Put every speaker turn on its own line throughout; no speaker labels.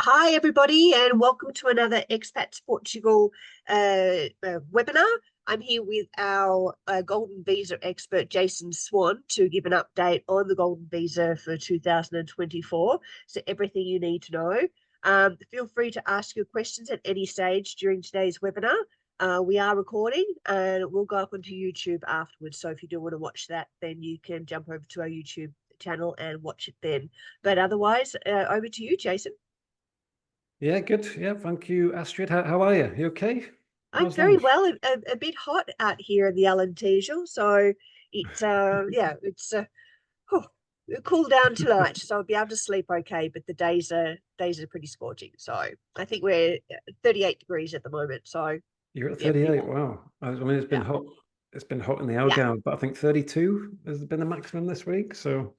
Hi, everybody, and welcome to another Expats Portugal webinar. I'm here with our Golden Visa expert, Jason Swan, to give an update on the Golden Visa for 2024. So everything you need to know. Feel free to ask your questions at any stage during today's webinar. We are recording and it will go up onto YouTube afterwards. So if you do want to watch that, then you can jump over to our YouTube channel and watch it then. But otherwise, over to you, Jason.
Yeah, good. Yeah, thank you, Astrid. How are you? You okay?
I'm very well. A bit hot out here in the Alentejo, so it's it'll cool down tonight, so I'll be able to sleep okay. But the days are pretty scorching, so I think we're 38 degrees at the moment. So
You're at
yeah,
38. Wow. I mean, it's been
yeah,
hot. It's been hot in the
yeah.
Algarve, but I think 32 has been the maximum this week. So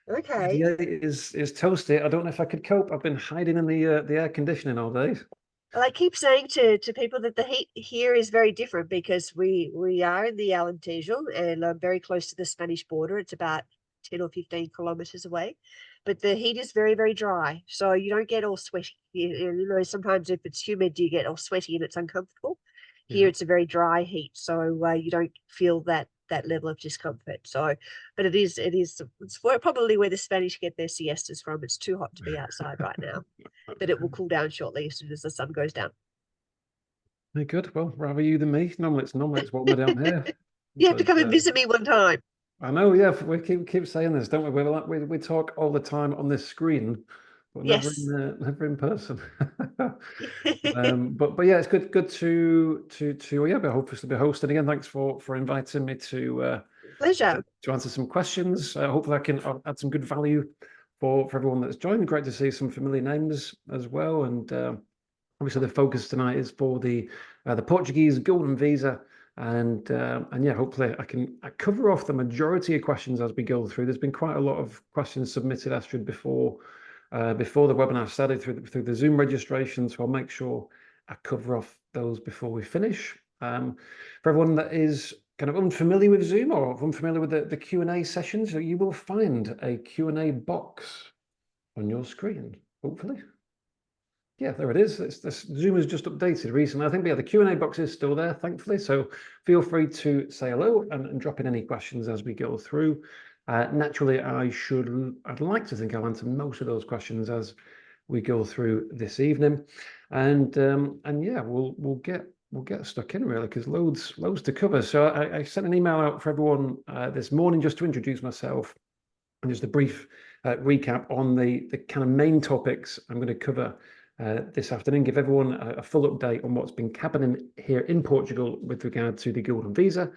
Okay.
38 is toasty. I don't know if I could cope. I've been hiding in the air conditioning all day.
Well, I keep saying to people that the heat here is very different because we are in the Alentejo and I'm very close to the Spanish border. It's about 10 or 15 kilometers away, but the heat is very, very dry. So you don't get all sweaty. You know, sometimes if it's humid, you get all sweaty and it's uncomfortable. Here,
Yeah.
it's a very dry heat, so you don't feel that level of discomfort. So, but it's probably where the Spanish get their siestas from. It's too hot to be outside right now, but it will cool down shortly as soon as the sun goes down.
Very good. Well, rather you than me. Normally it's warmer down here.
You have to
But
come and visit me one time.
I know, yeah, we keep saying this, don't we? We talk all the time on this screen, but
Yes.
never in person. But yeah, it's good to yeah, hopefully be hosting again. Thanks for inviting me
Pleasure.
to answer some questions. Hopefully, I can add some good value for everyone that's joined. Great to see some familiar names as well, and obviously the focus tonight is for the Portuguese Golden Visa. And yeah, hopefully I cover off the majority of questions as we go through. There's been quite a lot of questions submitted, Astrid, before the webinar started through the Zoom registration, so I'll make sure I cover off those before we finish. For everyone that is kind of unfamiliar with Zoom or unfamiliar with the Q&A sessions, so you will find a Q&A box on your screen, hopefully. Yeah, there it is. This Zoom has just updated recently. I think the Q&A box is still there, thankfully. So feel free to say hello and drop in any questions as we go through. Naturally, I'd like to think I'll answer most of those questions as we go through this evening. And yeah, we'll get stuck in really because loads to cover. So I sent an email out for everyone this morning just to introduce myself and just a brief recap on the kind of main topics I'm going to cover this afternoon, give everyone a full update on what's been happening here in Portugal with regard to the Golden Visa.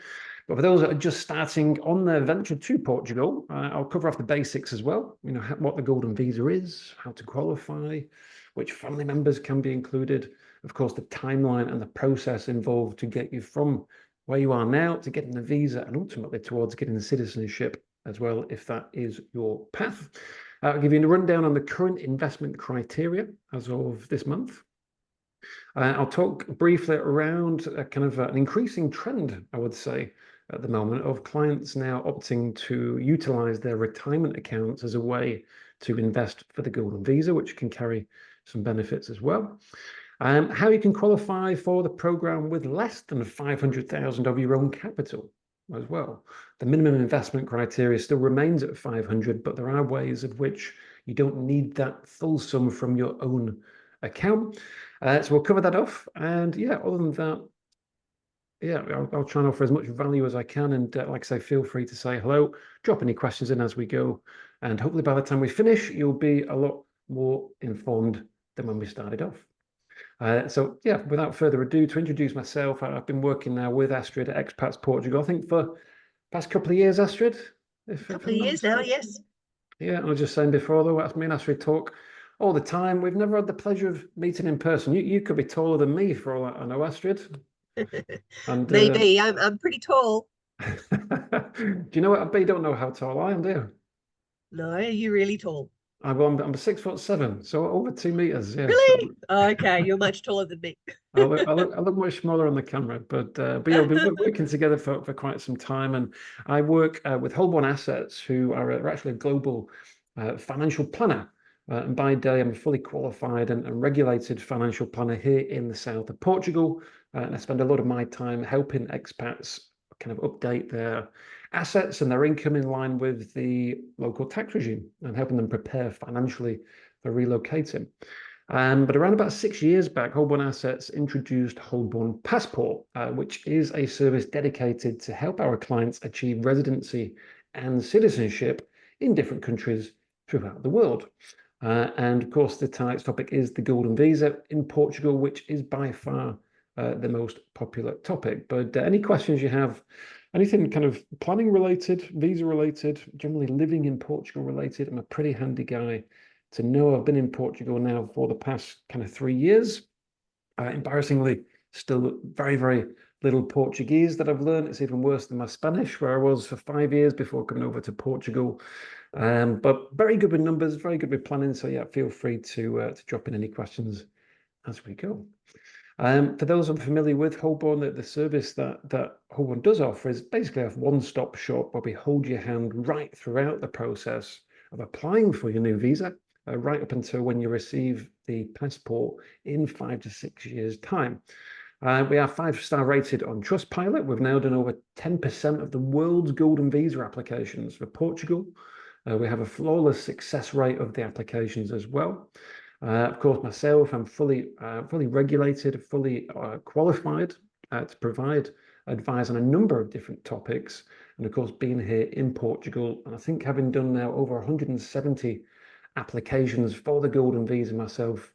But for those that are just starting on their venture to Portugal, I'll cover off the basics as well. You know, what the Golden Visa is, how to qualify, which family members can be included, of course, the timeline and the process involved to get you from where you are now to getting the visa and ultimately towards getting the citizenship as well, if that is your path. I'll give you a rundown on the current investment criteria as of this month. I'll talk briefly around kind of an increasing trend, I would say, at the moment of clients now opting to utilize their retirement accounts as a way to invest for the Golden Visa, which can carry some benefits as well. How you can qualify for the program with less than 500,000 of your own capital as well. The minimum investment criteria still remains at 500, but there are ways of which you don't need that full sum from your own account. So we'll cover that off. And yeah, other than that, yeah, I'll try and offer as much value as I can. And like I say, feel free to say hello, drop any questions in as we go. And hopefully by the time we finish, you'll be a lot more informed than when we started off. So yeah, without further ado, to introduce myself, I've been working now with Astrid at Expats Portugal, I think for the past couple of years, Astrid.
Couple of years now, yes.
Yeah, I was just saying before though, me and Astrid talk all the time. We've never had the pleasure of meeting in person. You could be taller than me for all I know, Astrid. And
Maybe I'm pretty tall.
do you know what? I bet you don't know how tall I am, do you?
No, you're really tall.
I'm 6'7", so over 2 meters. Yes.
Really? Okay, you're much taller than me.
I look much smaller on the camera, but yeah, we've been working together for quite some time, and I work with Holborn Assets, who are actually a global financial planner And by day, I'm a fully qualified and regulated financial planner here in the south of Portugal. And I spend a lot of my time helping expats kind of update their assets and their income in line with the local tax regime and helping them prepare financially for relocating. But around about 6 years back, Holborn Assets introduced Holborn Passport, which is a service dedicated to help our clients achieve residency and citizenship in different countries throughout the world. And of course, tonight's topic is the Golden Visa in Portugal, which is by far the most popular topic. But any questions you have, anything kind of planning related, visa related, generally living in Portugal related, I'm a pretty handy guy to know. I've been in Portugal now for the past kind of 3 years. Embarrassingly, still very, very little Portuguese that I've learned. It's even worse than my Spanish, where I was for 5 years before coming over to Portugal. But very good with numbers, very good with planning. So yeah, feel free to drop in any questions as we go. For those unfamiliar with Holborn, the service that Holborn does offer is basically a one-stop shop where we hold your hand right throughout the process of applying for your new visa, right up until when you receive the passport in 5 to 6 years' time. We are 5-star rated on Trustpilot. We've now done over 10% of the world's golden visa applications for Portugal. We have a flawless success rate of the applications as well. Of course, myself, I'm fully regulated, fully qualified to provide advice on a number of different topics. And of course, being here in Portugal, and I think having done now over 170 applications for the Golden Visa myself,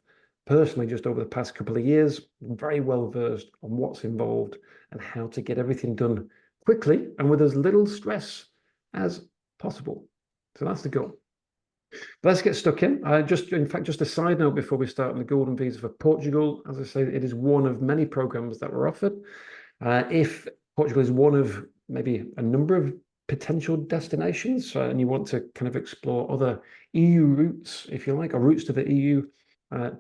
personally, just over the past couple of years, I'm very well versed on what's involved and how to get everything done quickly and with as little stress as possible. So that's the goal. But let's get stuck in. In fact, just a side note before we start on the Golden Visa for Portugal, as I say, it is one of many programs that were offered. If Portugal is one of maybe a number of potential destinations, and you want to kind of explore other EU routes, if you like, or routes to the EU,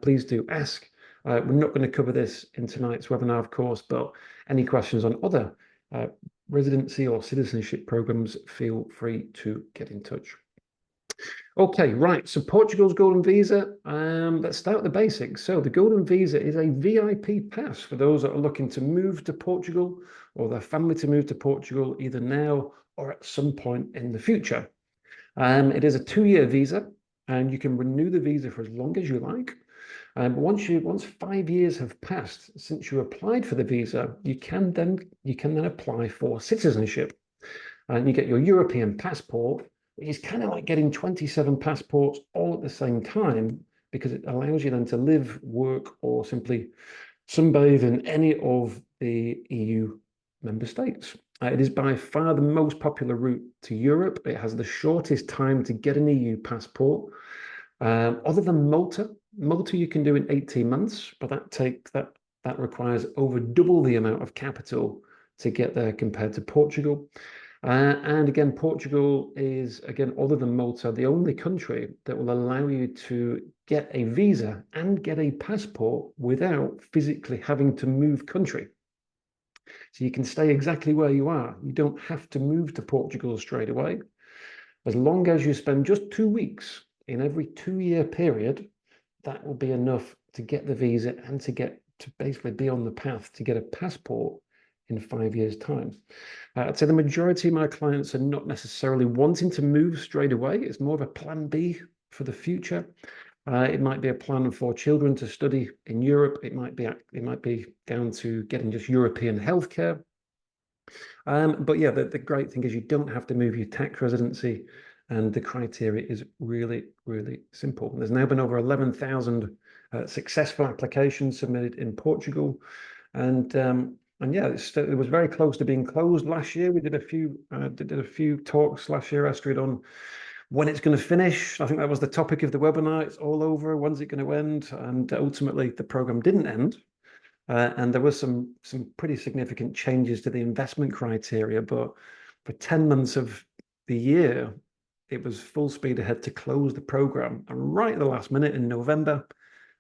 please do ask. We're not going to cover this in tonight's webinar, of course, but any questions on other residency or citizenship programs, feel free to get in touch. Okay, right. So Portugal's Golden Visa. Let's start with the basics. So the Golden Visa is a VIP pass for those that are looking to move to Portugal or their family to move to Portugal either now or at some point in the future. It is a 2-year visa, and you can renew the visa for as long as you like. But once 5 years have passed since you applied for the visa, you can then apply for citizenship, and you get your European passport. It's kind of like getting 27 passports all at the same time, because it allows you then to live, work, or simply sunbathe in any of the EU member states. It is by far the most popular route to Europe. It has the shortest time to get an EU passport. Other than Malta you can do in 18 months, but that requires over double the amount of capital to get there compared to Portugal. And again, Portugal is, again, other than Malta, the only country that will allow you to get a visa and get a passport without physically having to move country. So you can stay exactly where you are. You don't have to move to Portugal straight away. As long as you spend just 2 weeks in every 2-year period, that will be enough to get the visa and to basically be on the path to get a passport in 5 years' time. I'd say the majority of my clients are not necessarily wanting to move straight away. It's more of a plan B for the future. It might be a plan for children to study in Europe. It might be down to getting just European healthcare. But yeah, the great thing is you don't have to move your tax residency, and the criteria is really, really simple. There's now been over 11,000 successful applications submitted in Portugal, and yeah, it was very close to being closed last year. We did a few talks last year, Astrid, on when it's going to finish. I think that was the topic of the webinar. It's all over. When's it going to end? And ultimately, the program didn't end. And there was some pretty significant changes to the investment criteria. But for 10 months of the year, it was full speed ahead to close the program. And right at the last minute in November,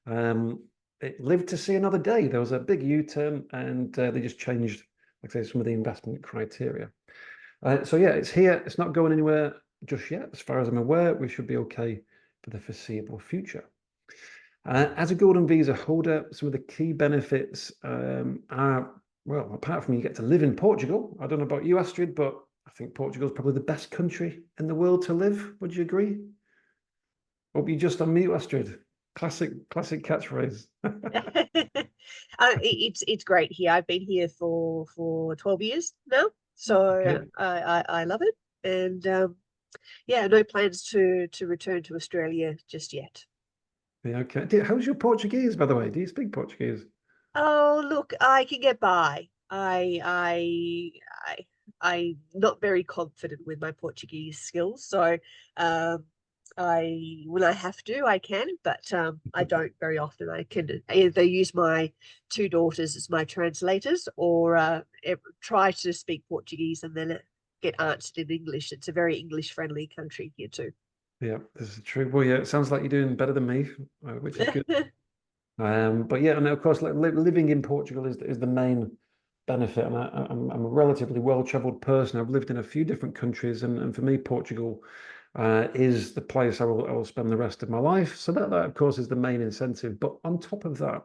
it lived to see another day. There was a big U-turn, and they just changed, like I say, some of the investment criteria. So yeah, it's here. It's not going anywhere just yet. As far as I'm aware, we should be okay for the foreseeable future. As a Golden Visa holder, some of the key benefits are, well, apart from you get to live in Portugal. I don't know about you, Astrid, but I think Portugal is probably the best country in the world to live. Would you agree? Hope you just unmute, Astrid. Classic catchphrase.
It's great here. I've been here for 12 years now, so
Yeah.
I love it, and yeah, no plans to return to Australia just yet.
Yeah, okay. How's your Portuguese, by the way? Do you speak Portuguese?
Oh, look, I can get by. I'm not very confident with my Portuguese skills, so um, when I have to, I can, but I don't very often. I can either use my two daughters as my translators, or try to speak Portuguese and then get answered in English. It's a very English-friendly country here too.
Yeah, this is true. Well, yeah, it sounds like you're doing better than me, which is good. But yeah, and of course, like living in Portugal is the main benefit. And I'm a relatively well-traveled person. I've lived in a few different countries, and for me, Portugal is the place I will spend the rest of my life. So that of course is the main incentive. But on top of that,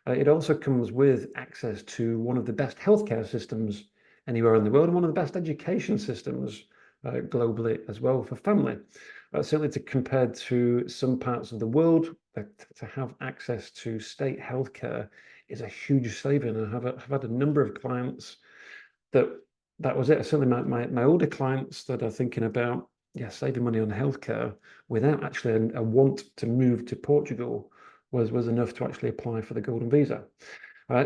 it also comes with access to one of the best healthcare systems anywhere in the world, and one of the best education systems globally as well for family. Certainly to compared to some parts of the world, to have access to state healthcare is a huge saving. I've had a number of clients that was it. Certainly my older clients that are thinking about, yeah, saving money on healthcare without actually a want to move to Portugal was enough to actually apply for the Golden Visa.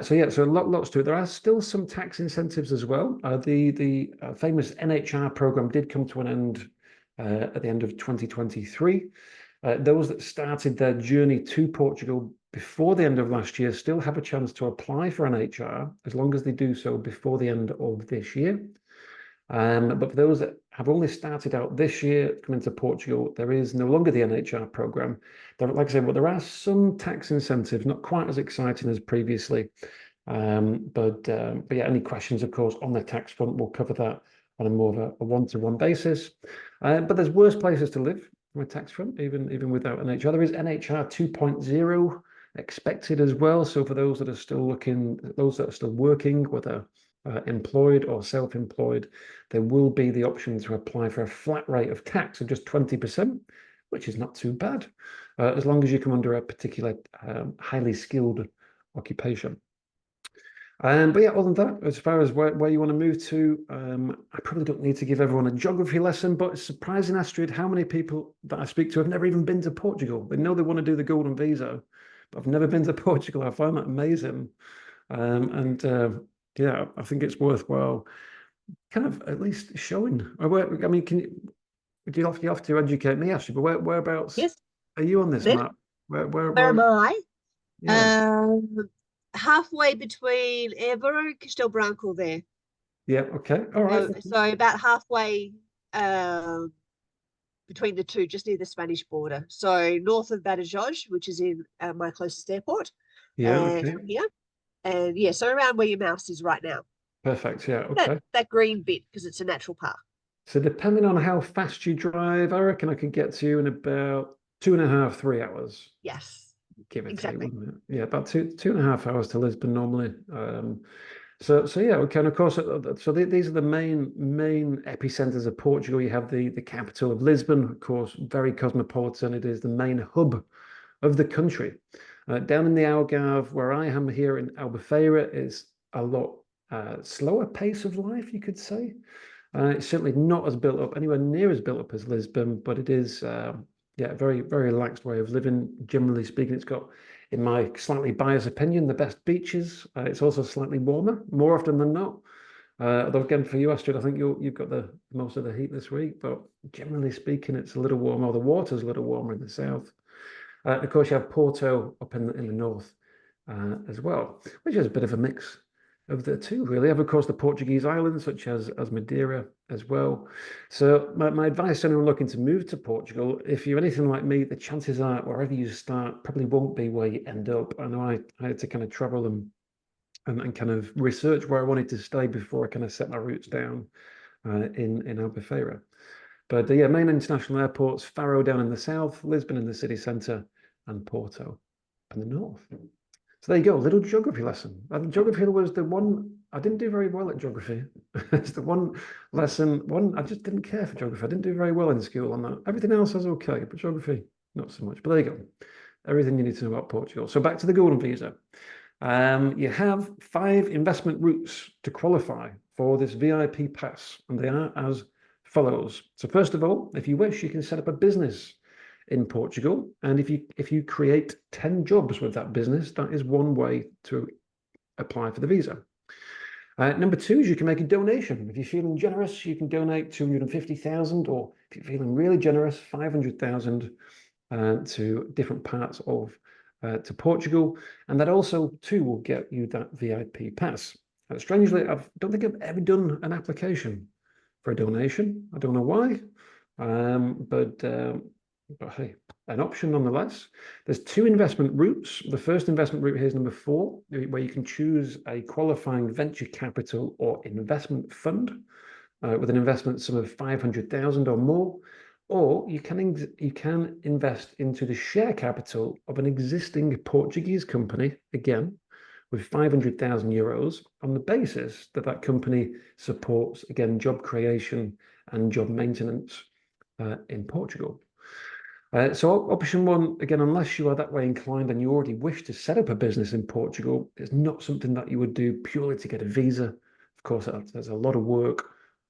So yeah, so lots to it. There are still some tax incentives as well. The famous NHR program did come to an end at the end of 2023. Those that started their journey to Portugal before the end of last year still have a chance to apply for NHR as long as they do so before the end of this year. But for those that have only started out this year coming to Portugal, there is no longer the NHR program. Like I said, well, there are some tax incentives, not quite as exciting as previously. But yeah, any questions, of course, on the tax front, we'll cover that on a more of a one-to-one basis. But there's worse places to live from a tax front, even without NHR. There is NHR 2.0 expected as well. So for those that are still looking, those that are still working, whether employed or self-employed, there will be the option to apply for a flat rate of tax of just 20%, which is not too bad, as long as you come under a particular highly skilled occupation. But yeah, other than that, as far as where you want to move to, I probably don't need to give everyone a geography lesson, but it's surprising, Astrid, how many people that I speak to have never even been to Portugal. They know they want to do the Golden Visa, but I've never been to Portugal. I find that amazing. Yeah, I think it's worthwhile kind of at least showing. I mean, you have to educate me, Ashley, but whereabouts
Yes,
are you on this
then
map?
where am I?
Yeah.
Halfway between Évora and Castelo Branco there.
Yeah, okay. All right.
So about halfway between the two, just near the Spanish border. So north of Badajoz, which is in my closest airport,
Yeah,
and
okay.
from here, and yeah, so around where your mouse is right now.
Perfect. Yeah,
That
okay.
that green bit because it's a natural park.
So depending on how fast you drive, I reckon I could get to you in about 2.5, 3 hours.
Yes,
Give or take,
exactly.
wouldn't it? Yeah, about 2.5 hours to Lisbon normally. So yeah, okay. And of course, so these are the main epicenters of Portugal. You have the capital of Lisbon, of course, very cosmopolitan. It is the main hub of the country. Down in the Algarve, where I am here in Albufeira, is a lot slower pace of life, you could say. It's certainly not as built up, anywhere near as built up as Lisbon, but it is, yeah, a very, very relaxed way of living. Generally speaking, it's got, in my slightly biased opinion, the best beaches. It's also slightly warmer, more often than not. Although again, for you, Astrid, I think you've got the most of the heat this week, but generally speaking, it's a little warmer. The water's a little warmer in the south. Of course, you have Porto up in the north as well, which is a bit of a mix of the two, really. Have, of course, the Portuguese islands, such as Madeira as well. So my advice to anyone looking to move to Portugal, if you're anything like me, the chances are wherever you start probably won't be where you end up. I know I had to kind of travel and kind of research where I wanted to stay before I kind of set my roots down in Albufeira. But yeah, main international airports, Faro down in the south, Lisbon in the city centre, and Porto in the north. So there you go, a little geography lesson. Geography was the one, I didn't do very well at geography. It's the one lesson, I just didn't care for geography. I didn't do very well in school on that. Everything else was okay, but geography, not so much. But there you go, everything you need to know about Portugal. So back to the Golden Visa. You have 5 investment routes to qualify for this VIP pass, and they are as follows. So first of all, if you wish, you can set up a business in Portugal, and if you create 10 jobs with that business, that is one way to apply for the visa. Number 2 is you can make a donation. If you're feeling generous, you can donate 250,000, or if you're feeling really generous, 500,000 to different parts of to Portugal, and that also too will get you that VIP pass. Strangely, I don't think I've ever done an application for a donation. I don't know why, but hey, an option nonetheless. There's 2 investment routes. The first investment route here is number 4, where you can choose a qualifying venture capital or investment fund with an investment sum of 500,000 or more. Or you can invest into the share capital of an existing Portuguese company, again, with 500,000 euros on the basis that that company supports, again, job creation and job maintenance in Portugal. So option 1, again, unless you are that way inclined and you already wish to set up a business in Portugal, it's not something that you would do purely to get a visa. Of course, there's a lot of work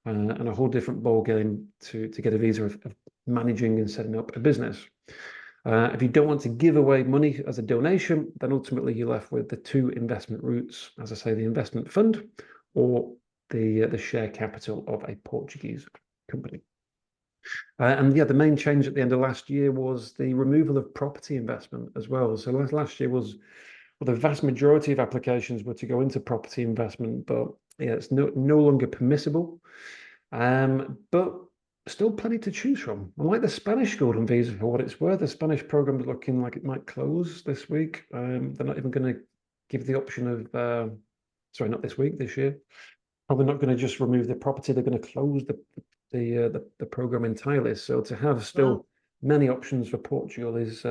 and a whole different ball game to get a visa of managing and setting up a business. If you don't want to give away money as a donation, then ultimately you're left with the 2 investment routes, as I say, the investment fund or the share capital of a Portuguese company. And yeah, the main change at the end of last year was the removal of property investment as well. So last year was, well, the vast majority of applications were to go into property investment, but yeah, it's no longer permissible. But still plenty to choose from. Unlike the Spanish Golden Visa, for what it's worth, the Spanish program is looking like it might close this week. They're not even going to give the option of, sorry, not this week, this year. Probably not going to just remove the property. They're going to close the program entirely. So to have still many options for Portugal is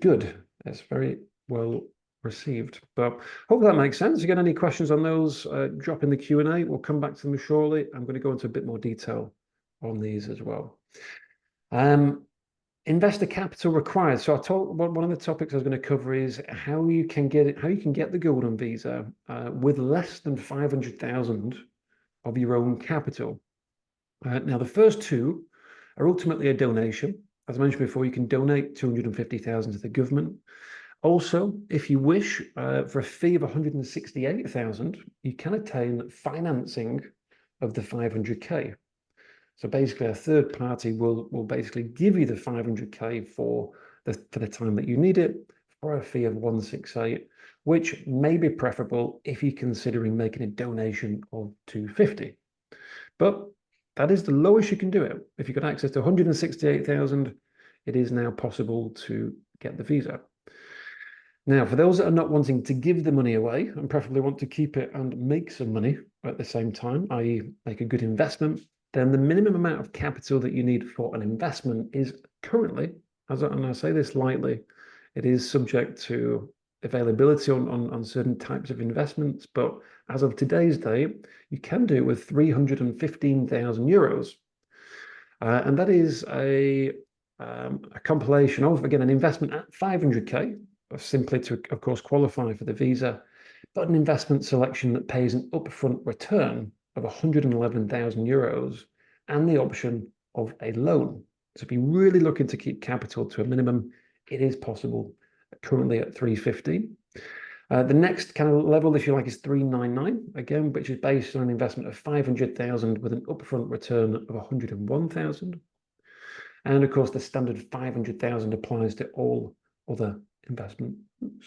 good. It's very well received. But hope that makes sense. If you get any questions on those, drop in the Q&A. We'll come back to them shortly. I'm going to go into a bit more detail on these as well. Investor capital required. So one of the topics I was going to cover is how you can get the Golden Visa with less than 500,000 of your own capital. Now, the first 2 are ultimately a donation. As I mentioned before, you can donate 250,000 to the government. Also, if you wish, for a fee of 168,000, you can attain financing of the 500k. So basically, a third party will basically give you the 500k for the time that you need it for a fee of 168, which may be preferable if you're considering making a donation of 250. But that is the lowest you can do it. If you've got access to 168,000, it is now possible to get the visa. Now, for those that are not wanting to give the money away and preferably want to keep it and make some money at the same time, i.e. make a good investment, then the minimum amount of capital that you need for an investment is currently, and I say this lightly, it is subject to availability on certain types of investments, but as of today's date, you can do it with 315,000 euros. And that is a compilation of, again, an investment at 500k, simply to, of course, qualify for the visa, but an investment selection that pays an upfront return of 111,000 euros and the option of a loan. So if you're really looking to keep capital to a minimum, it is possible, currently at 350. The next kind of level, if you like, is 399, again, which is based on an investment of 500,000 with an upfront return of 101,000. And of course, the standard 500,000 applies to all other investment routes.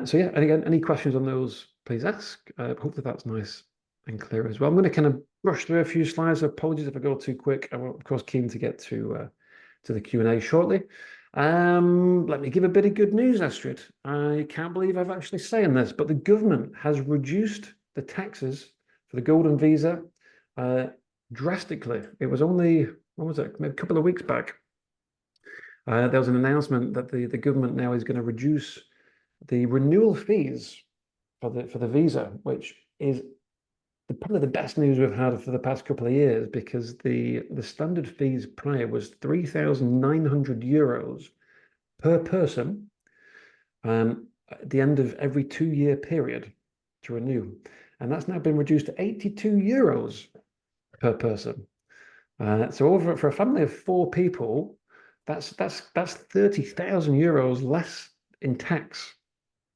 So yeah, and again, any questions on those, please ask. Hopefully that's nice and clear as well. I'm going to kind of brush through a few slides. Apologies if I go too quick. I'm of course keen to get to the Q&A shortly. Let me give a bit of good news, Astrid. I can't believe I've actually saying this, but the government has reduced the taxes for the Golden Visa drastically. It was only, what was it, maybe a couple of weeks back. There was an announcement that the government now is going to reduce the renewal fees for the visa, which is probably the best news we've had for the past couple of years, because the standard fees prior was €3,900 per person at the end of every 2-year period to renew, and that's now been reduced to €82 per person. So over for a family of 4 people, that's €30,000 less in tax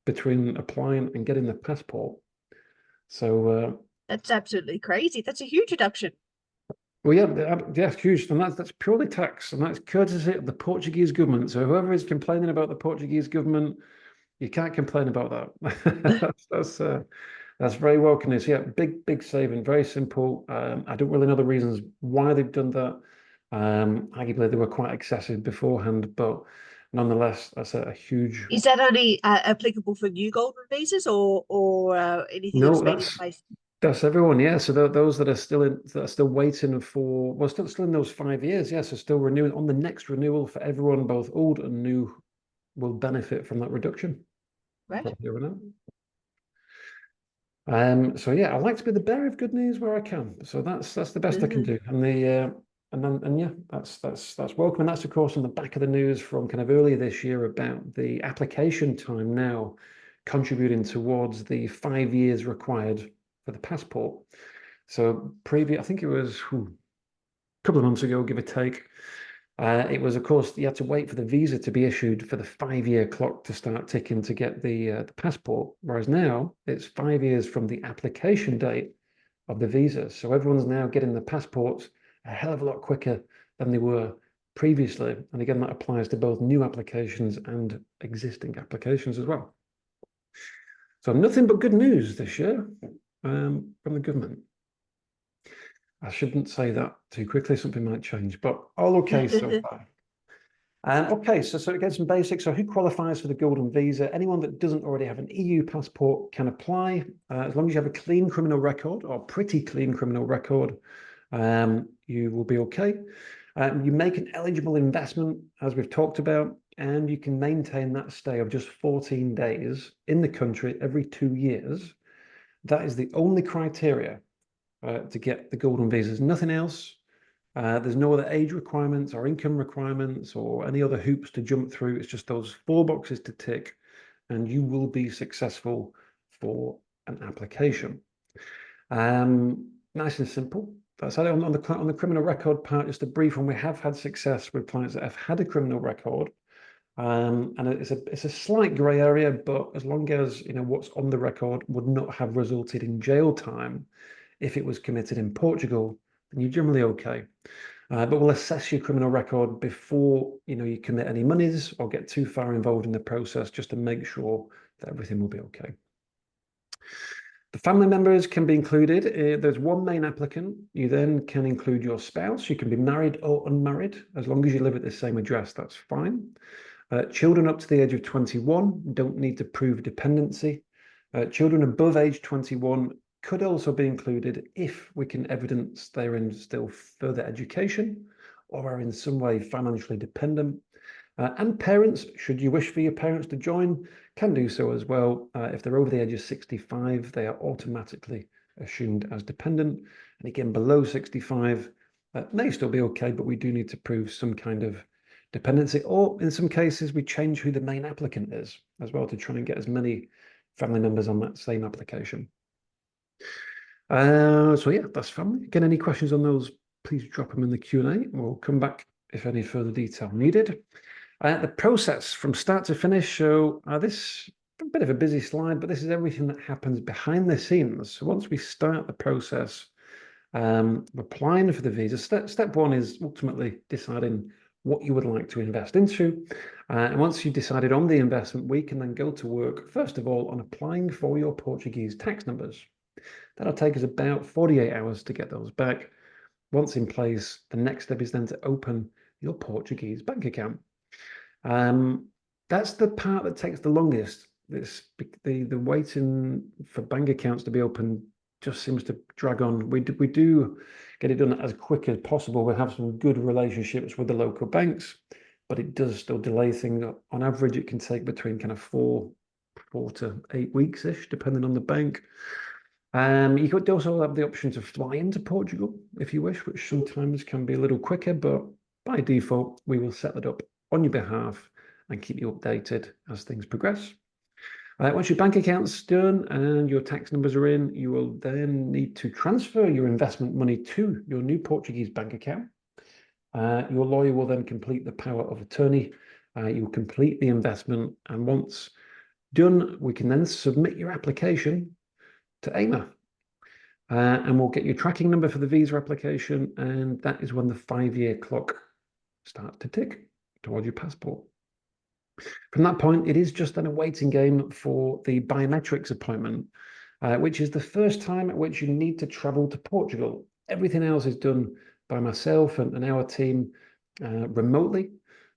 between applying and getting the passport. So
That's absolutely crazy. That's a huge reduction.
well, yeah, huge, and that's purely tax, and that's courtesy of the Portuguese government. So whoever is complaining about the Portuguese government, you can't complain about that. That's very welcome news. Yeah, big saving, very simple. I don't really know the reasons why they've done that. Arguably, they were quite excessive beforehand, but nonetheless, that's a huge.
Is that only applicable for new golden visas, or anything that's
No,
been in place?
that's everyone. Yeah, so those that are still waiting for, well, still in those 5 years. Yeah, so still renewing on the next renewal for everyone, both old and new, will benefit from that reduction.
Right.
Here and now. So yeah, I like to be the bearer of good news where I can. So that's the best I can do. And yeah, that's welcome. And that's of course on the back of the news from kind of earlier this year about the application time now contributing towards the 5 years required for the passport. So I think it was a couple of months ago, give or take. It was, of course, you had to wait for the visa to be issued for the 5-year clock to start ticking to get the passport. Whereas now it's 5 years from the application date of the visa. So everyone's now getting the passports a hell of a lot quicker than they were previously. And again, that applies to both new applications and existing applications as well. So nothing but good news this year from the government. I shouldn't say that too quickly, something might change, but all okay so far. Okay, so again, some basics. So who qualifies for the Golden Visa? Anyone that doesn't already have an EU passport can apply, as long as you have a clean criminal record, or pretty clean criminal record, you will be okay. You make an eligible investment, as we've talked about, and you can maintain that stay of just 14 days in the country every 2 years. That is the only criteria to get the Golden Visas. Nothing else. There's no other age requirements or income requirements or any other hoops to jump through. It's just those 4 boxes to tick, and you will be successful for an application. Nice and simple. That's on the criminal record part. Just a brief one. We have had success with clients that have had a criminal record, and it's a slight grey area, but as long as what's on the record would not have resulted in jail time if it was committed in Portugal, then you're generally okay. But we'll assess your criminal record before you commit any monies or get too far involved in the process, just to make sure that everything will be okay. The family members can be included. There's one main applicant. You then can include your spouse. You can be married or unmarried. As long as you live at the same address, that's fine. Children up to the age of 21 don't need to prove dependency. Children above age 21 could also be included if we can evidence they're in still further education or are in some way financially dependent. And parents, should you wish for your parents to join, can do so as well. If they're over the age of 65, they are automatically assumed as dependent. And again, below 65, may still be okay, but we do need to prove some kind of dependency. Or in some cases, we change who the main applicant is as well to try and get as many family members on that same application. So yeah, that's family. Again, any questions on those, please drop them in the Q&A. We'll come back if any further detail needed. The process from start to finish. So this a bit of a busy slide, but this is everything that happens behind the scenes. So once we start the process, applying for the visa, step 1 is ultimately deciding what you would like to invest into. And once you've decided on the investment, we can then go to work, first of all, on applying for your Portuguese tax numbers. That'll take us about 48 hours to get those back. Once in place, the next step is then to open your Portuguese bank account. That's the part that takes the longest. The waiting for bank accounts to be opened just seems to drag on. We do get it done as quick as possible. We have some good relationships with the local banks, but it does still delay things. On average, it can take between kind of four to 8 weeks-ish, depending on the bank. You could also have the option to fly into Portugal if you wish, which sometimes can be a little quicker, but by default, we will set that up on your behalf and keep you updated as things progress. Once your bank account's done and your tax numbers are in, you will then need to transfer your investment money to your new Portuguese bank account. Your lawyer will then complete the power of attorney. You'll complete the investment, and once done, we can then submit your application to AIMA. And we'll get your tracking number for the visa application, and that is when the 5-year clock starts to tick towards your passport. From that point, it is just then a waiting game for the biometrics appointment, which is the first time at which you need to travel to Portugal. Everything else is done by myself and our team remotely.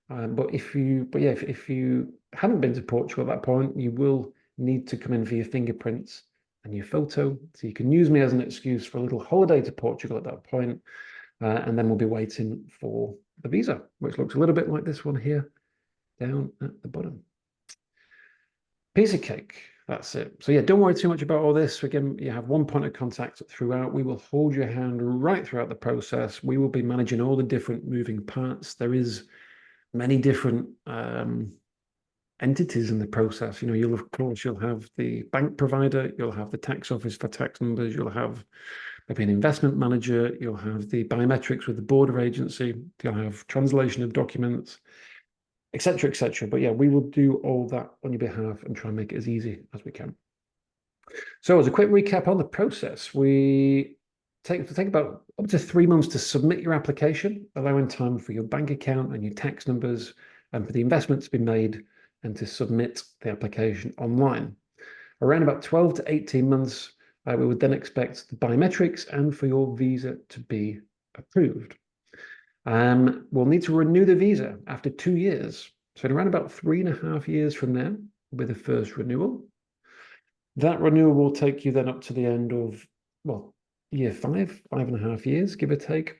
But if you haven't been to Portugal at that point, you will need to come in for your fingerprints and your photo. So you can use me as an excuse for a little holiday to Portugal at that point. And then we'll be waiting for the visa, which looks a little bit like this one here down at the bottom. Piece of cake. That's it. So yeah, don't worry too much about all this. Again, you have one point of contact throughout. We will hold your hand right throughout the process. We will be managing all the different moving parts. There is many different entities in the process. You know, you'll have the bank provider, you'll have the tax office for tax numbers, you'll have maybe an investment manager, you'll have the biometrics with the border agency, you'll have translation of documents, etc., etc. But yeah, we will do all that on your behalf and try and make it as easy as we can. So as a quick recap on the process, we take about up to 3 months to submit your application, allowing time for your bank account and your tax numbers and for the investment to be made and to submit the application online. Around about 12 to 18 months, we would then expect the biometrics and for your visa to be approved. We'll need to renew the visa after 2 years. So in around about 3.5 years from now, will be the first renewal. That renewal will take you then up to the end of, well, year 5.5 years, give or take.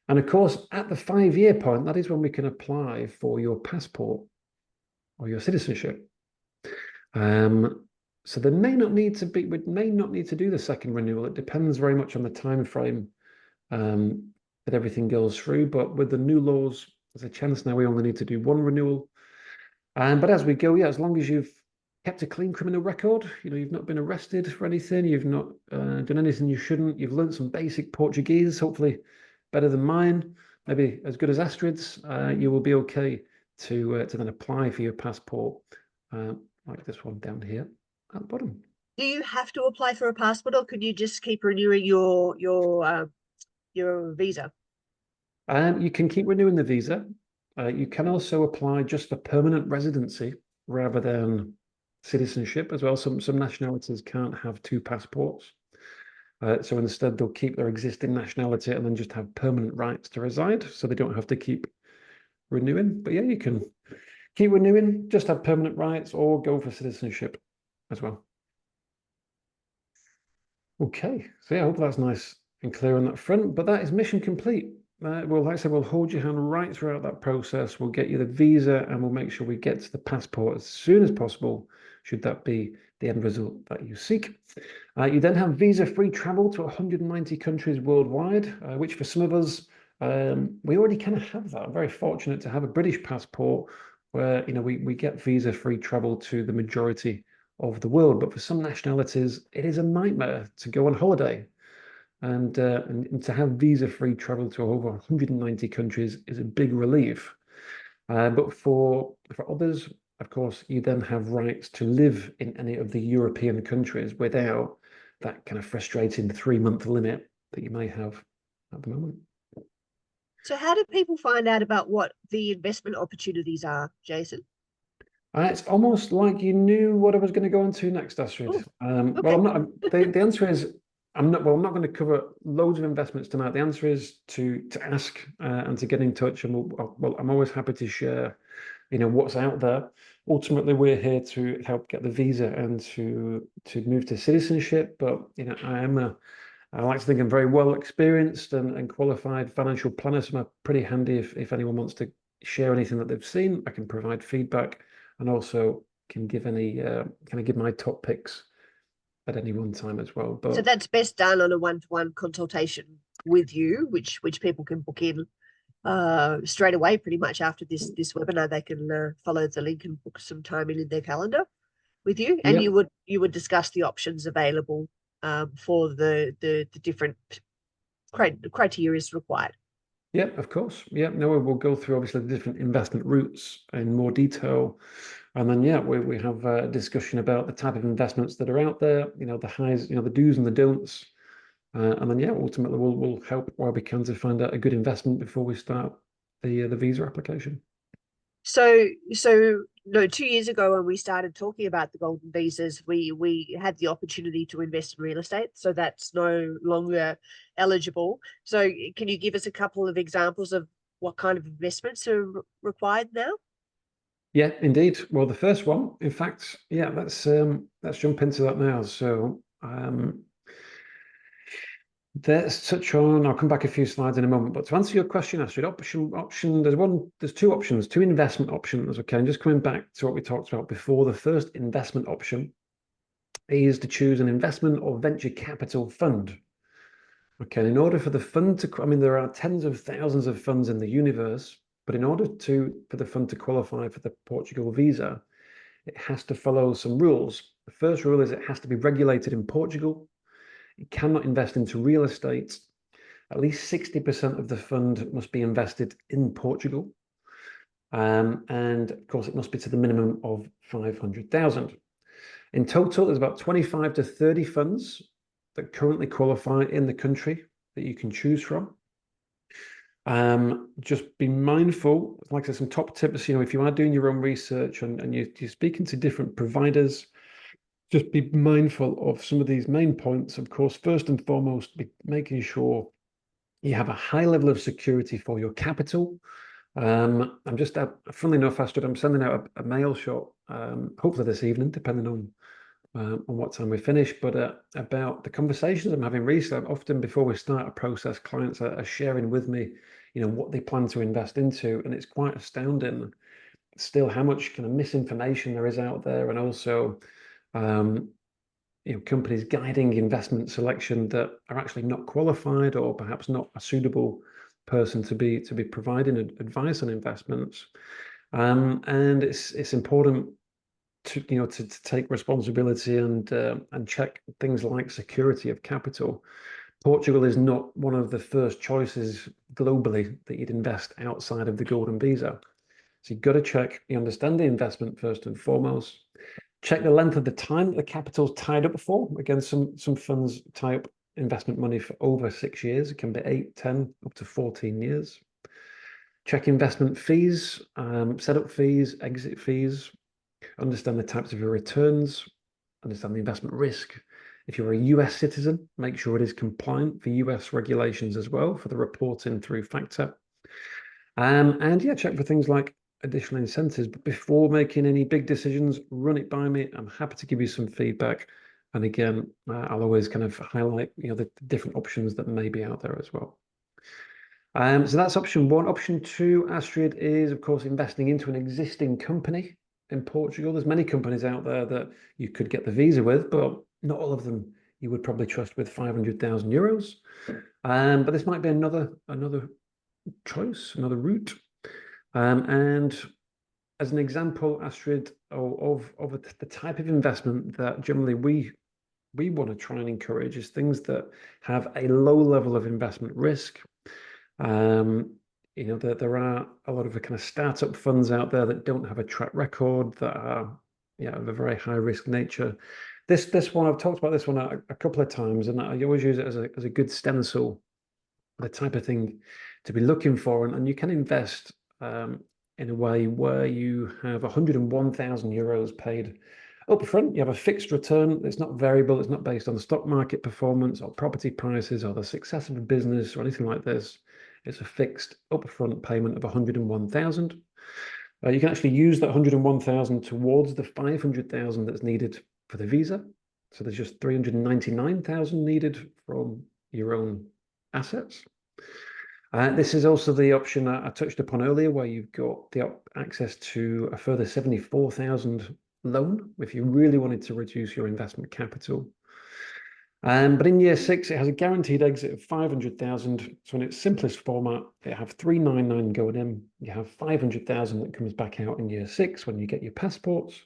And of course, at the 5-year point, that is when we can apply for your passport or your citizenship. So we may not need to do the second renewal. It depends very much on the time frame that everything goes through. But with the new laws, there's a chance now we only need to do 1 renewal. But as we go, yeah, as long as you've kept a clean criminal record, you know, you've not been arrested for anything, you've not done anything you shouldn't, you've learned some basic Portuguese, hopefully better than mine, maybe as good as Astrid's, you will be okay to then apply for your passport, like this one down here at the bottom.
Do you have to apply for a passport, or can you just keep renewing your visa?
You can keep renewing the visa. You can also apply just for permanent residency rather than citizenship as well. Some nationalities can't have 2 passports. So instead, they'll keep their existing nationality and then just have permanent rights to reside, so they don't have to keep renewing. But yeah, you can keep renewing, just have permanent rights, or go for citizenship as well. Okay, so yeah, I hope that's nice and clear on that front, but that is mission complete. Well, like I said, we'll hold your hand right throughout that process. We'll get you the visa and we'll make sure we get to the passport as soon as possible, should that be the end result that you seek. You then have visa-free travel to 190 countries worldwide, which for some of us, we already kind of have that. I'm very fortunate to have a British passport where, you know, we get visa-free travel to the majority of the world. But for some nationalities, it is a nightmare to go on holiday. And to have visa-free travel to over 190 countries is a big relief. But for others, of course, you then have rights to live in any of the European countries without that kind of frustrating 3-month limit that you may have at the moment.
So how do people find out about what the investment opportunities are, Jason?
It's almost like you knew what I was going to go into next, Astrid.
Okay.
Well, I'm not. The answer is I'm not. Well, I'm not going to cover loads of investments tonight. The answer is to ask and to get in touch, and I'm always happy to share, what's out there. Ultimately, we're here to help get the visa and to move to citizenship. But I like to think I'm very well experienced and qualified financial planner, so I'm pretty handy if anyone wants to share anything that they've seen. I can provide feedback and also can give any kind of give my top picks at any one time as well.
So
But
that's best done on a one-to-one consultation with you, which people can book in straight away. Pretty much after this webinar, they can follow the link and book some time in their calendar with you, and
yeah,
you would discuss the options available for the different criteria required.
yeah, of course. Yeah, no, we'll go through obviously the different investment routes in more detail. And then, yeah, we have a discussion about the type of investments that are out there, the highs, the do's and the don'ts. And then, yeah, ultimately we'll help where we can to find out a good investment before we start the visa application.
So no, 2 years ago when we started talking about the golden visas, we had the opportunity to invest in real estate, so that's no longer eligible. So can you give us a couple of examples of what kind of investments are required now?
Yeah, indeed. Well, the first one, in fact, yeah, let's jump into that now. So let's touch on. I'll come back a few slides in a moment. But to answer your question, Astrid, option. There's two options, two investment options. Okay, and just coming back to what we talked about before, the first investment option is to choose an investment or venture capital fund. Okay, and in order for the fund to, I mean, there are tens of thousands of funds in the universe, but in order for the fund to qualify for the Portugal visa, it has to follow some rules. The first rule is it has to be regulated in Portugal. It cannot invest into real estate. At least 60% of the fund must be invested in Portugal. And of course, it must be to the minimum of 500,000. In total, there's about 25 to 30 funds that currently qualify in the country that you can choose from. Just be mindful, like I said, some top tips, if you are doing your own research and you're speaking to different providers, just be mindful of some of these main points. Of course, first and foremost, be making sure you have a high level of security for your capital. I'm just, funnily enough, Astrid, I'm sending out a mail shot, hopefully this evening, depending on what time we finish, but about the conversations I'm having recently. Often before we start a process, clients are sharing with me, what they plan to invest into, and it's quite astounding still how much kind of misinformation there is out there, and also companies guiding investment selection that are actually not qualified or perhaps not a suitable person to be providing advice on investments. And it's important to take responsibility and check things like security of capital. Portugal is not one of the first choices globally that you'd invest outside of the Golden Visa. So you've got to check, you understand the investment first and foremost. Check the length of the time that the capital's tied up for. Again, some funds tie up investment money for over 6 years. It can be 8, 10, up to 14 years. Check investment fees, setup fees, exit fees. Understand the types of your returns. Understand the investment risk. If you're a US citizen, make sure it is compliant for US regulations as well for the reporting through FATCA. And yeah, check for things like additional incentives. But before making any big decisions, run it by me. I'm happy to give you some feedback. And again, I'll always kind of highlight, the different options that may be out there as well. So that's option one. Option two, Astrid, is of course investing into an existing company in Portugal. There's many companies out there that you could get the visa with, but not all of them you would probably trust with 500,000 euros. But this might be another choice, another route. And as an example, Astrid, of the type of investment that generally we want to try and encourage is things that have a low level of investment risk. There are a lot of the kind of startup funds out there that don't have a track record, that are of a very high risk nature. This one, I've talked about this one a couple of times, and I always use it as a good stencil, the type of thing to be looking for. And you can invest in a way where you have 101,000 euros paid up front. You have a fixed return. It's not variable. It's not based on the stock market performance or property prices or the success of a business or anything like this. It's a fixed upfront payment of 101,000. You can actually use that 101,000 towards the 500,000 that's needed for the visa. So there's just 399,000 needed from your own assets. This is also the option I touched upon earlier, where you've got the access to a further 74,000 loan if you really wanted to reduce your investment capital. But in year 6, it has a guaranteed exit of 500,000. So in its simplest format, it have 399 going in. You have 500,000 that comes back out in year 6 when you get your passports.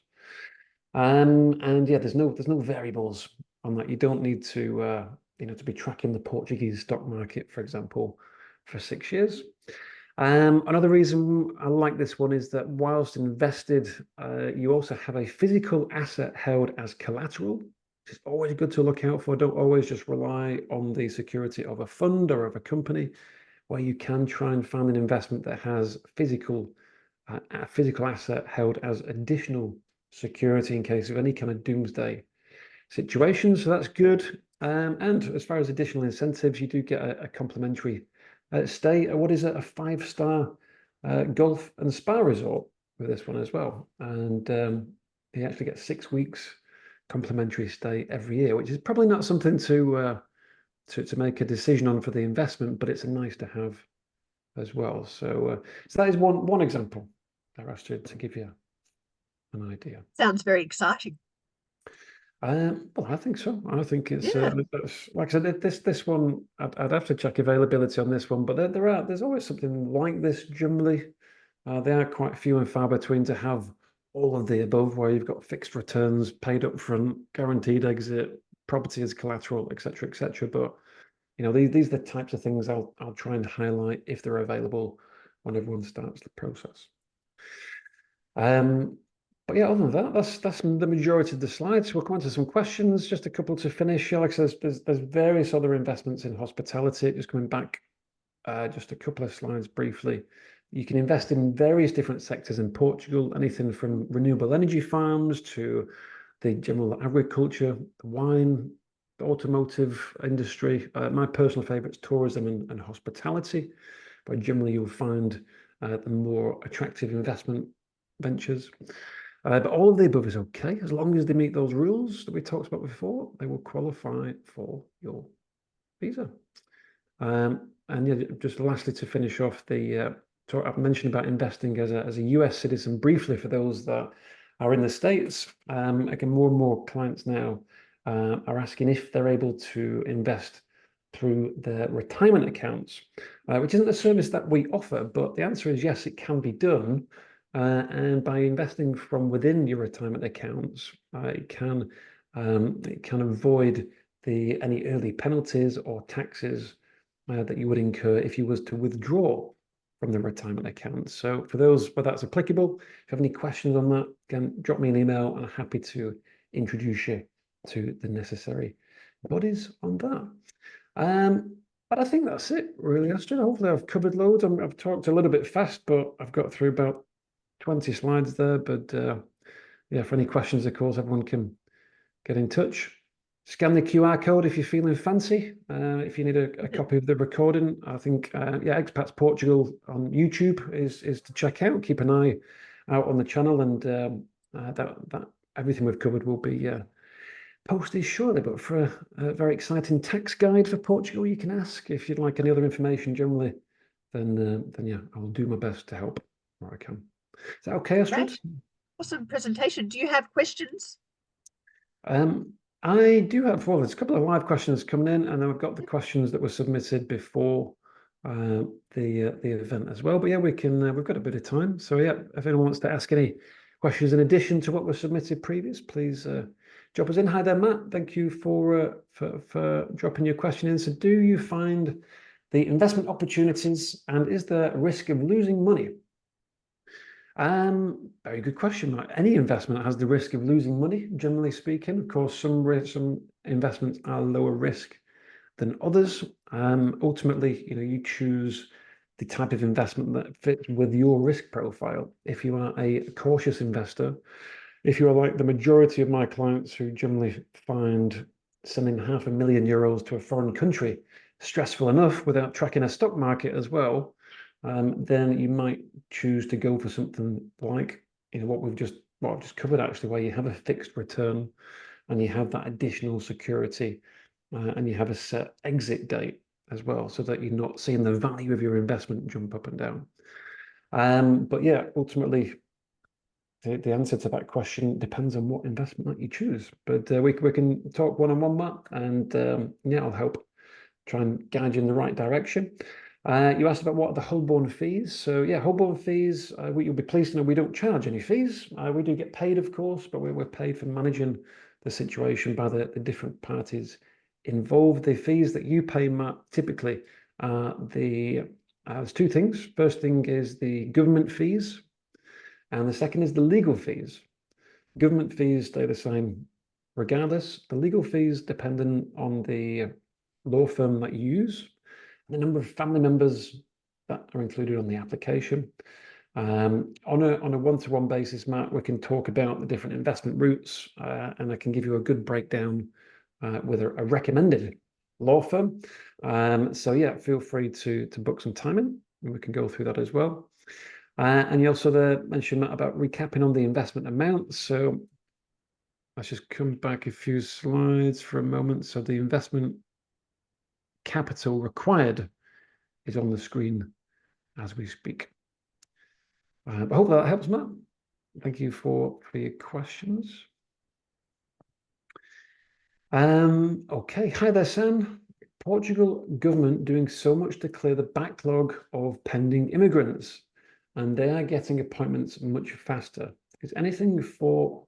And yeah, there's no variables on that. You don't need to to be tracking the Portuguese stock market, for example, for 6 years. Another reason I like this one is that whilst invested, you also have a physical asset held as collateral. It's always good to look out for. Don't always just rely on the security of a fund or of a company, where you can try and find an investment that has a physical asset held as additional security in case of any kind of doomsday situation. So that's good. And as far as additional incentives, you do get a complimentary stay at what is a 5-star golf and spa resort with this one as well. And you actually get 6 weeks complimentary stay every year, which is probably not something to make a decision on for the investment, but it's a nice to have as well. So that is one example there, Astrid, to give you an idea.
Sounds very exciting.
Well, I think so. I think it's
Yeah.
like I said, this one I'd have to check availability on this one, but there's always something like this generally. They are quite few and far between to have all of the above, where you've got fixed returns, paid up front, guaranteed exit, property as collateral, etc., etc. But these are the types of things I'll try and highlight if they're available when everyone starts the process. But yeah, other than that, that's the majority of the slides. We'll come on to some questions, just a couple to finish. Like I said, there's various other investments in hospitality. Just coming back, just a couple of slides briefly. You can invest in various different sectors in Portugal, anything from renewable energy farms to the general agriculture, the wine, the automotive industry. My personal favorite is tourism and hospitality, but generally you'll find the more attractive investment ventures. But all of the above is okay, as long as they meet those rules that we talked about before. They will qualify for your visa. And yeah, just lastly, to finish off, I've mentioned about investing as a US citizen briefly for those that are in the States. Again, more and more clients now are asking if they're able to invest through their retirement accounts, which isn't a service that we offer, but the answer is yes, it can be done. And by investing from within your retirement accounts, it can avoid any early penalties or taxes that you would incur if you was to withdraw from the retirement account. So for those where that's applicable, if you have any questions on that, again, drop me an email and I'm happy to introduce you to the necessary bodies on that. But I think that's it, really, Astrid. Hopefully I've covered loads. I've talked a little bit fast, but I've got through about 20 slides there. But yeah, for any questions, of course, everyone can get in touch. Scan the QR code if you're feeling fancy. If you need a copy of the recording, I think, yeah, Expats Portugal on YouTube is to check out. Keep an eye out on the channel, and that everything we've covered will be posted shortly. But for a very exciting tax guide for Portugal, you can ask if you'd like any other information generally. Then yeah, I will do my best to help where I can. Is that okay, Astrid?
Awesome presentation. Do you have questions?
I do have, well, there's a couple of live questions coming in, and then we've got the questions that were submitted before the event as well. But yeah, we've got a bit of time. So yeah, if anyone wants to ask any questions in addition to what was submitted previous, please drop us in. Hi there, Matt. Thank you for dropping your question in. So do you find the investment opportunities, and is there a risk of losing money? Very good question, Mike. Any investment has the risk of losing money, generally speaking. Of course, some investments are lower risk than others. Ultimately, you choose the type of investment that fits with your risk profile. If you are a cautious investor, if you are like the majority of my clients who generally find sending €500,000 to a foreign country stressful enough without tracking a stock market as well, then you might choose to go for something like what I've just covered actually, where you have a fixed return and you have that additional security, and you have a set exit date as well, so that you're not seeing the value of your investment jump up and down. But yeah, ultimately, the answer to that question depends on what investment that you choose. But we can talk one-on-one, Matt, and yeah, I'll help try and guide you in the right direction. You asked about what are the Holborn fees. So yeah, Holborn fees, you'll be pleased to know we don't charge any fees. We do get paid, of course, but we're paid for managing the situation by the different parties involved. The fees that you pay, Matt, typically there's two things. First thing is the government fees, and the second is the legal fees. Government fees stay the same regardless. The legal fees dependent on the law firm that you use, the number of family members that are included on the application. On a one-to-one basis, Matt, we can talk about the different investment routes, and I can give you a good breakdown with a recommended law firm. So yeah, feel free to book some time in, and we can go through that as well. And you also mentioned, Matt, about recapping on the investment amount. So let's just come back a few slides for a moment. So the investment capital required is on the screen as we speak. I hope that helps, Matt. Thank you for your questions. Okay, hi there, Sam. Portugal government doing so much to clear the backlog of pending immigrants, and they are getting appointments much faster. Is anything for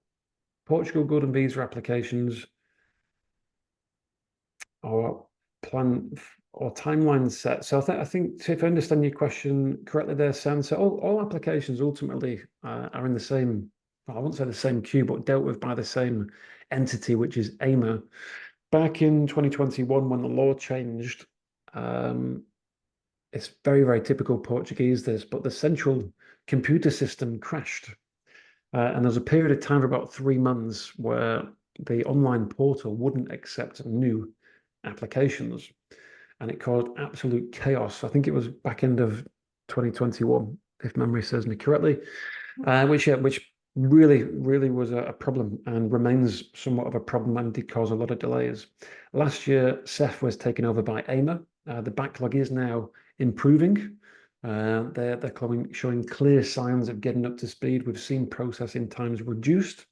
Portugal Golden Visa applications or plan or timeline set? So I think if I understand your question correctly there, Sam, so all applications ultimately are in the same, well, I won't say the same queue, but dealt with by the same entity, which is AIMA. Back in 2021, when the law changed, it's very, very typical Portuguese, but the central computer system crashed. And there's a period of time of about 3 months where the online portal wouldn't accept new applications, and it caused absolute chaos. I think it was back end of 2021, if memory serves me correctly, which really was a problem and remains somewhat of a problem and did cause a lot of delays. Last year, CEF was taken over by AIMA. The backlog is now improving. They're showing clear signs of getting up to speed. We've seen processing times reduced.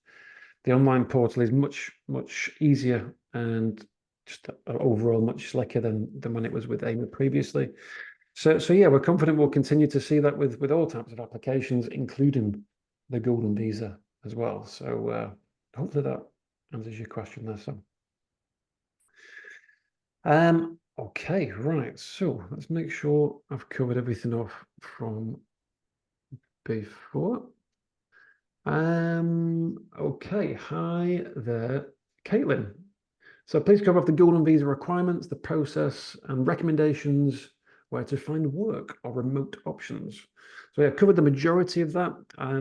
The online portal is much easier and just overall much slicker than when it was with AIMA previously. So yeah, we're confident we'll continue to see that with all types of applications, including the Golden Visa as well. So hopefully that answers your question there, Sam. Okay, right. So let's make sure I've covered everything off from before. Okay, hi there, Caitlin. So please cover off the Golden Visa requirements, the process, and recommendations where to find work or remote options. So yeah, covered the majority of that.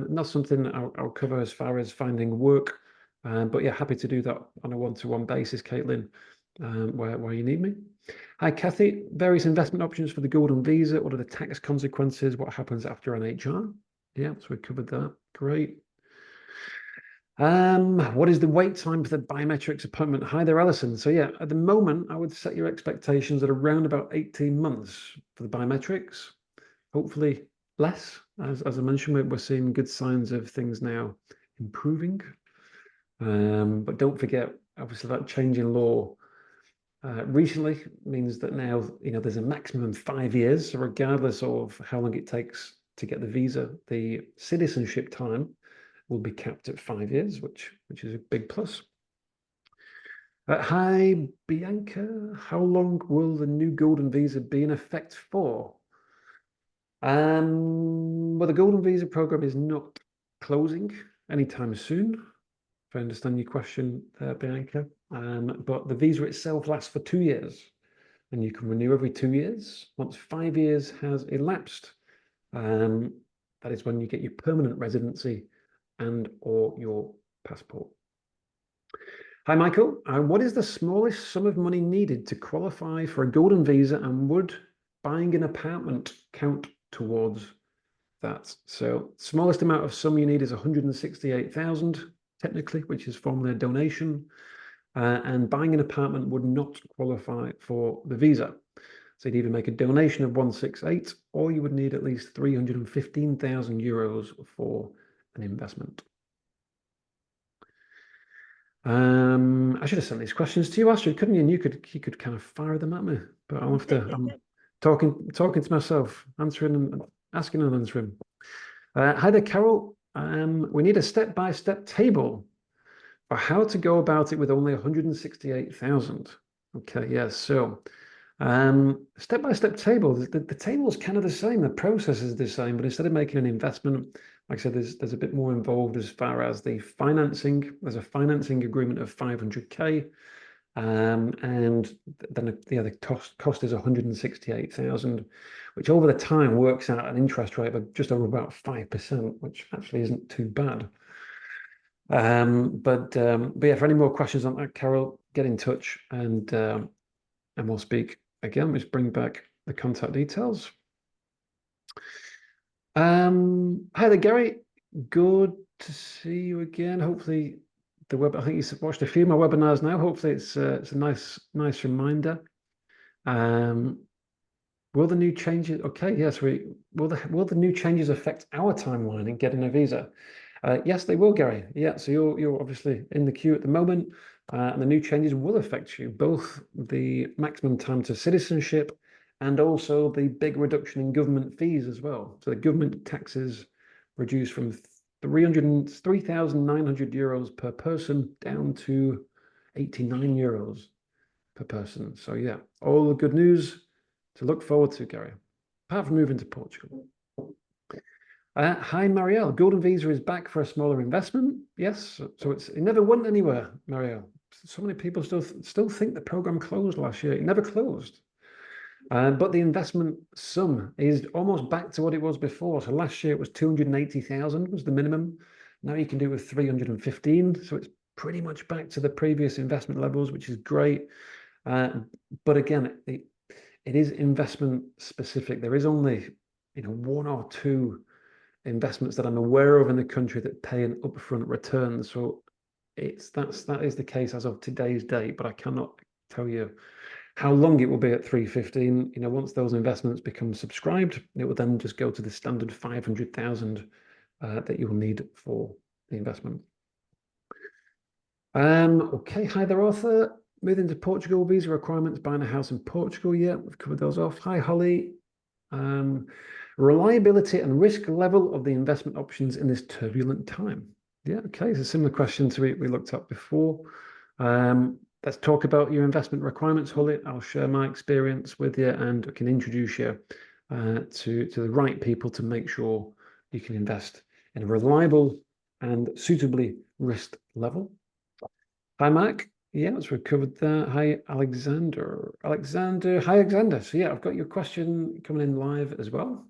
Not something I'll cover as far as finding work, but yeah, happy to do that on a one-to-one basis, Caitlin, where you need me. Hi, Kathy. Various investment options for the Golden Visa. What are the tax consequences? What happens after NHR? Yeah, so we covered that. Great. What is the wait time for the biometrics appointment? Hi there, Alison. So yeah, at the moment, I would set your expectations at around about 18 months for the biometrics. Hopefully less. As I mentioned, we're seeing good signs of things now improving. But don't forget, obviously, that change in law recently means that now there's a maximum 5 years. So regardless of how long it takes to get the visa, the citizenship time will be capped at 5 years, which is a big plus. Hi, Bianca. How long will the new Golden Visa be in effect for? Well, the Golden Visa program is not closing anytime soon, if I understand your question there, Bianca. But the visa itself lasts for 2 years, and you can renew every 2 years. Once 5 years has elapsed, that is when you get your permanent residency and or your passport. Hi, Michael. What is the smallest sum of money needed to qualify for a Golden Visa, and would buying an apartment count towards that. So smallest amount of sum you need is 168,000 technically, which is formally a donation. And buying an apartment would not qualify for the visa. So you'd either make a donation of 168, or you would need at least 315,000 euros for an investment. I should have sent these questions to you, Astrid, couldn't you? And you could kind of fire them at me, but I'll have to. I'm talking to myself, answering and asking and answering. Hi there, Carol. We need a step-by-step table for how to go about it with only 168,000. Okay, yes. So step-by-step table. The table is kind of the same. The process is the same, but instead of making an investment, like I said, there's a bit more involved as far as the financing. There's a financing agreement of 500k, and then the other cost is 168,000, which over the time works out an interest rate of just over about 5%, which actually isn't too bad. But yeah, for any more questions on that, Carol, get in touch and we'll speak again. Let's bring back the contact details. Hi there, Gary. Good to see you again. Hopefully I think you've watched a few of my webinars now. Hopefully it's a nice reminder. Will the new changes? Okay, yes. Will the new changes affect our timeline in getting a visa? Yes, they will, Gary. Yeah, so you're obviously in the queue at the moment, and the new changes will affect you, both the maximum time to citizenship and also the big reduction in government fees as well. So the government taxes reduced from 3,900 euros per person down to 89 euros per person. So yeah, all the good news to look forward to, Gary, apart from moving to Portugal. Hi, Marielle. Golden Visa is back for a smaller investment. Yes, so it never went anywhere, Marielle. So many people still think the program closed last year. It never closed. But the investment sum is almost back to what it was before. So last year it was 280,000 was the minimum. Now you can do it with 315. So it's pretty much back to the previous investment levels, which is great. But again, it is investment specific. There is only one or two investments that I'm aware of in the country that pay an upfront return. So that is the case as of today's date, but I cannot tell you how long it will be at 315. Once those investments become subscribed, it will then just go to the standard 500,000 that you will need for the investment. Okay, hi there, Arthur. Moving to Portugal, visa requirements, buying a house in Portugal. Yeah, we've covered those off. Hi, Holly. Reliability and risk level of the investment options in this turbulent time. Yeah, okay, it's a similar question to we looked at before. Let's talk about your investment requirements, Holly. I'll share my experience with you and I can introduce you to the right people to make sure you can invest in a reliable and suitably risked level. Hi, Mark. Yeah, let's covered that. Hi, Alexander. Hi, Alexander. So yeah, I've got your question coming in live as well.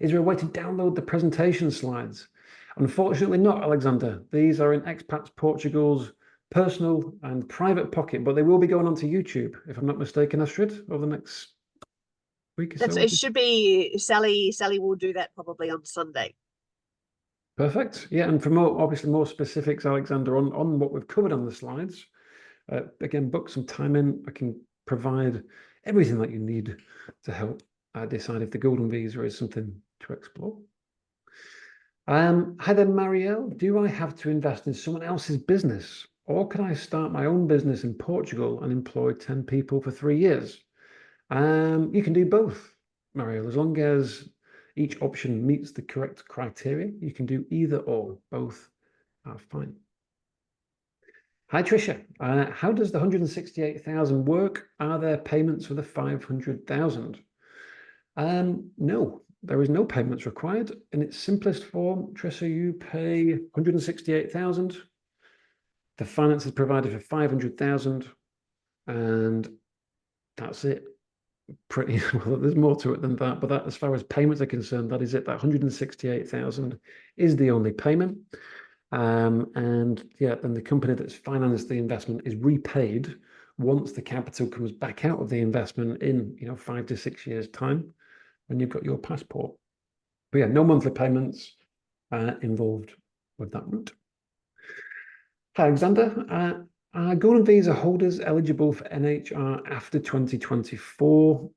Is there a way to download the presentation slides? Unfortunately not, Alexander. These are in Expats Portugal's personal and private pocket, but they will be going onto YouTube, if I'm not mistaken, Astrid, over the next week or so.
It should be Sally. Sally will do that probably on Sunday.
Perfect. Yeah, and for obviously more specifics, Alexander, on what we've covered on the slides, again, book some time in. I can provide everything that you need to help decide if the Golden Visa is something to explore. Hi there, Marielle. Do I have to invest in someone else's business, or can I start my own business in Portugal and employ 10 people for 3 years? You can do both, Marielle, as long as each option meets the correct criteria. You can do either or. Both are fine. Hi, Tricia. How does the 168,000 work? Are there payments for the 500,000? No, there is no payments required. In its simplest form, Tricia, you pay 168,000. The finance is provided for 500,000, and that's it. Pretty well, there's more to it than that, but that, as far as payments are concerned, that is it. That 168,000 is the only payment. And yeah, then the company that's financed the investment is repaid once the capital comes back out of the investment in 5 to 6 years time. when you've got your passport. But yeah, no monthly payments involved with that route. Hi, Alexander. Are Golden Visa holders eligible for NHR after 2024?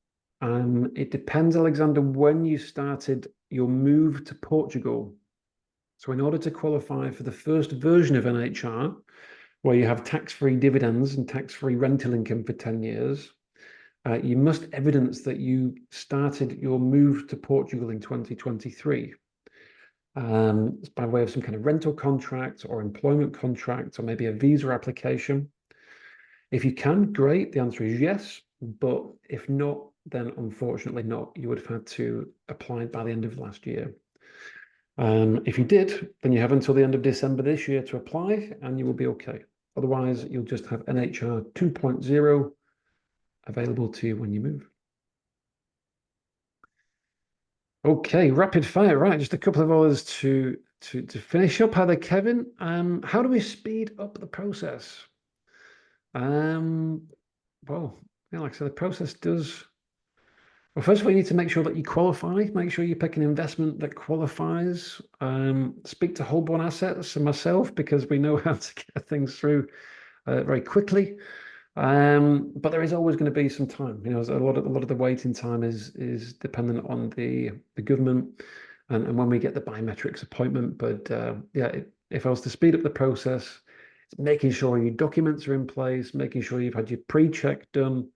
It depends, Alexander, when you started your move to Portugal. So in order to qualify for the first version of NHR, where you have tax-free dividends and tax-free rental income for 10 years, you must evidence that you started your move to Portugal in 2023. It's by way of some kind of rental contract or employment contract or maybe a visa application. If you can, great. The answer is yes. But if not, then unfortunately not. You would have had to apply by the end of last year. If you did, then you have until the end of December this year to apply and you will be okay. Otherwise, you'll just have NHR 2.0 available to you when you move. Okay, rapid fire, right? Just a couple of others to finish up. Hi there, Kevin. How do we speed up the process? Well, yeah, like I said, the process does. Well, first of all, you need to make sure that you qualify. Make sure you pick an investment that qualifies. Speak to Holborn Assets and myself because we know how to get things through very quickly. But there is always going to be some time. You know, a lot of the waiting time is dependent on the government and when we get the biometrics appointment. But yeah, if I was to speed up the process, it's making sure your documents are in place, making sure you've had your pre-check done,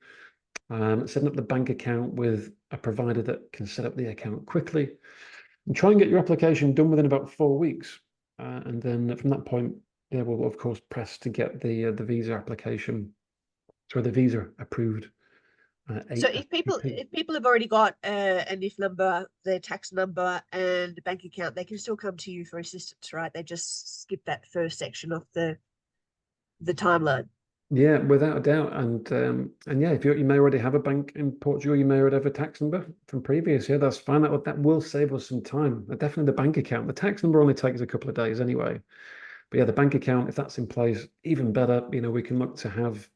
setting up the bank account with a provider that can set up the account quickly, and try and get your application done within about 4 weeks. And then from that point, yeah, we'll of course press to get the visa application. So the visa approved.
So if people have already got a NIF number, their tax number, and a bank account, they can still come to you for assistance, right? They just skip that first section of the timeline.
Yeah, without a doubt. And yeah, if you may already have a bank in Portugal, you may already have a tax number from previous. Yeah, that's fine. That will save us some time. Definitely the bank account. The tax number only takes a couple of days anyway. But yeah, the bank account, if that's in place, even better. You know, we can look to have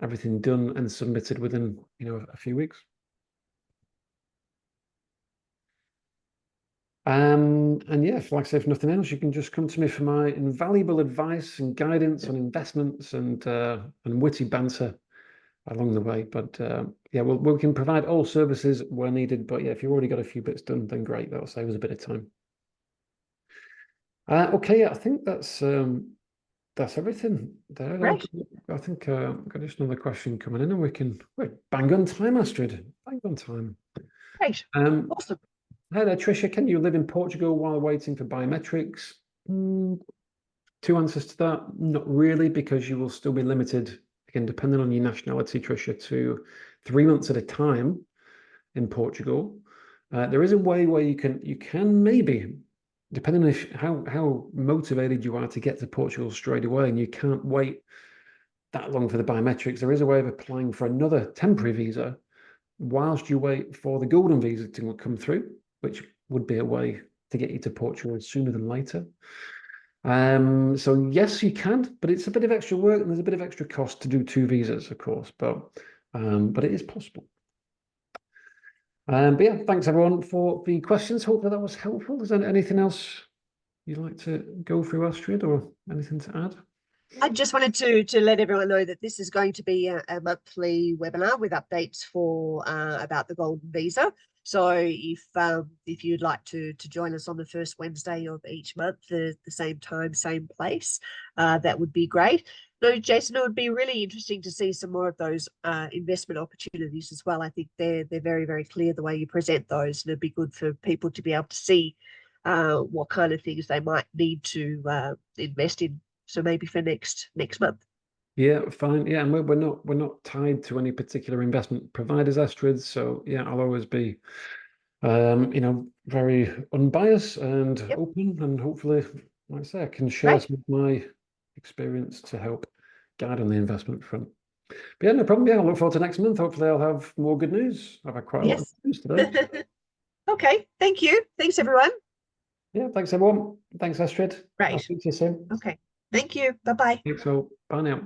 everything done and submitted within, you know, a few weeks. And yeah, like I say, if nothing else, you can just come to me for my invaluable advice and guidance on investments and witty banter along the way. But yeah, we can provide all services where needed. But yeah, if you've already got a few bits done, then great. That'll save us a bit of time. Okay, yeah, I think that's everything there.
Right.
I think I've got just another question coming in, and we're bang on time, Astrid. Bang on time.
Great. Awesome.
Hi there, Tricia. Can you live in Portugal while waiting for biometrics? Two answers to that. Not really, because you will still be limited, again, depending on your nationality, Tricia, to 3 months at a time in Portugal. There is a way where you can maybe, depending on how motivated you are to get to Portugal straight away, and you can't wait that long for the biometrics, there is a way of applying for another temporary visa whilst you wait for the Golden Visa to come through, which would be a way to get you to Portugal sooner than later. So yes, you can, but it's a bit of extra work and there's a bit of extra cost to do 2 visas, of course, but it is possible. But yeah, thanks everyone for the questions. Hopefully that was helpful. Is there anything else you'd like to go through, Astrid, or anything to add?
I just wanted to let everyone know that this is going to be a monthly webinar with updates for about the Golden Visa. So if you'd like to join us on the first Wednesday of each month, the same time, same place, that would be great. No, Jason, it would be really interesting to see some more of those investment opportunities as well. I think they're very, very clear the way you present those, and it'd be good for people to be able to see what kind of things they might need to invest in. So maybe for next month.
Yeah, fine. Yeah, and we're not tied to any particular investment providers, Astrid. So yeah, I'll always be, you know, very unbiased and open, and hopefully, like I say, I can share some of my experience to help guide on the investment front. But yeah, no problem. Yeah, I'll look forward to next month. Hopefully, I'll have more good news. I've had quite a lot of news today.
Okay, thank you. Thanks, everyone.
Yeah, thanks everyone. Thanks, Astrid.
Right.
I'll speak to you soon.
Okay. Thank you. Bye-bye.
Thanks all. Bye now.